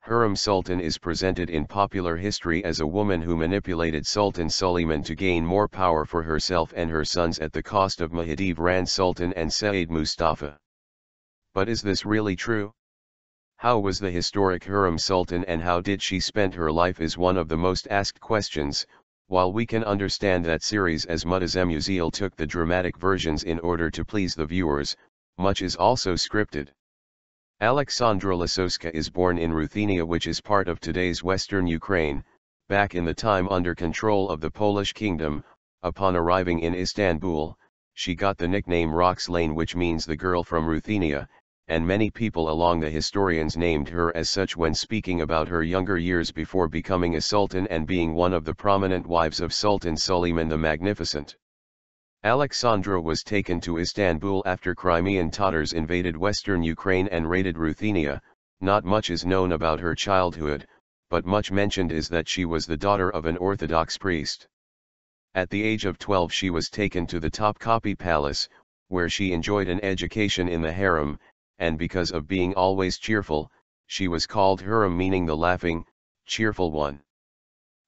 Hurrem Sultan is presented in popular history as a woman who manipulated Sultan Suleyman to gain more power for herself and her sons at the cost of Mahidevran Sultan and Sehzade Mustafa. But is this really true? How was the historic Hurrem Sultan and how did she spend her life is one of the most asked questions. While we can understand that series as Muhtesem Yuzyil took the dramatic versions in order to please the viewers, much is also scripted. Aleksandra Lisowska is born in Ruthenia, which is part of today's western Ukraine, back in the time under control of the Polish kingdom. Upon arriving in Istanbul, she got the nickname Roxelane, which means the girl from Ruthenia, and many people along the historians named her as such when speaking about her younger years before becoming a sultan and being one of the prominent wives of Sultan Suleyman the Magnificent. Aleksandra was taken to Istanbul after Crimean Tatars invaded western Ukraine and raided Ruthenia. Not much is known about her childhood, but much mentioned is that she was the daughter of an Orthodox priest. At the age of 12 she was taken to the Topkapi Palace, where she enjoyed an education in the Harem, and because of being always cheerful, she was called Hurrem, meaning the laughing, cheerful one.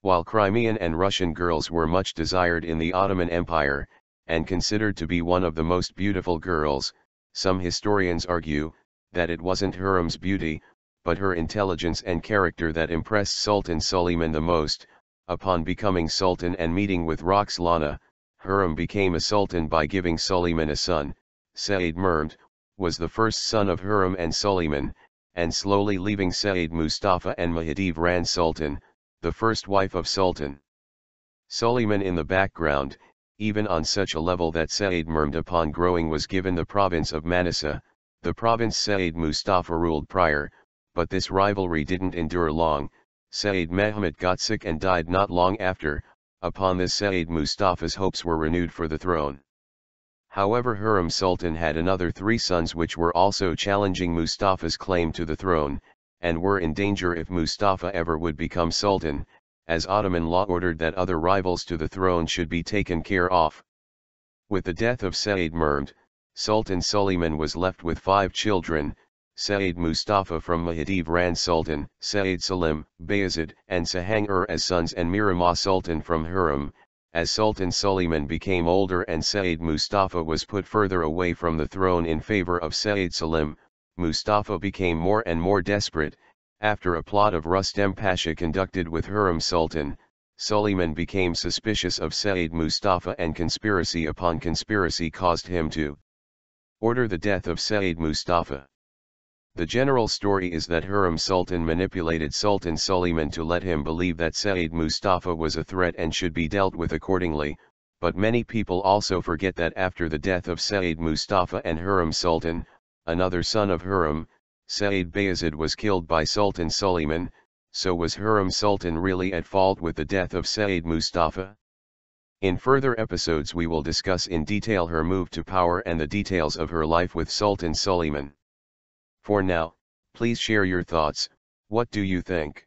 While Crimean and Russian girls were much desired in the Ottoman Empire, and considered to be one of the most beautiful girls, some historians argue that it wasn't Hurrem's beauty, but her intelligence and character that impressed Sultan Suleyman the most. Upon becoming sultan and meeting with Roxelana, Hurrem became a sultan by giving Suleyman a son. Sehzade was the first son of Hurrem and Suleyman, and slowly leaving Sehzade Mustafa and Mahidevran Sultan, the first wife of Sultan Suleyman in the background, even on such a level that Sehzade upon growing was given the province of Manisa, the province Sehzade Mustafa ruled prior, but this rivalry didn't endure long. Sehzade Mehmet got sick and died not long after. Upon this Sehzade Mustafa's hopes were renewed for the throne. However, Hurrem Sultan had another 3 sons which were also challenging Mustafa's claim to the throne, and were in danger if Mustafa ever would become sultan, as Ottoman law ordered that other rivals to the throne should be taken care of. With the death of Sehzade, Sultan Suleyman was left with 5 children: Sehzade Mustafa from Mahidevran Sultan, Sehzade Salim, Bayezid, and Sehzade as sons, and Miramah Sultan from Hurrem. As Sultan Suleyman became older and Sehzade Mustafa was put further away from the throne in favor of Sehzade Salim, Mustafa became more and more desperate. After a plot of Rustem Pasha conducted with Hurrem Sultan, Suleyman became suspicious of Sehzade Mustafa, and conspiracy upon conspiracy caused him to order the death of Sehzade Mustafa. The general story is that Hurrem Sultan manipulated Sultan Suleyman to let him believe that Sehzade Mustafa was a threat and should be dealt with accordingly, but many people also forget that after the death of Sehzade Mustafa and Hurrem Sultan, another son of Hurrem, Sehzade Bayezid, was killed by Sultan Suleyman. So was Hurrem Sultan really at fault with the death of Sehzade Mustafa? In further episodes we will discuss in detail her move to power and the details of her life with Sultan Suleyman. For now, please share your thoughts. What do you think?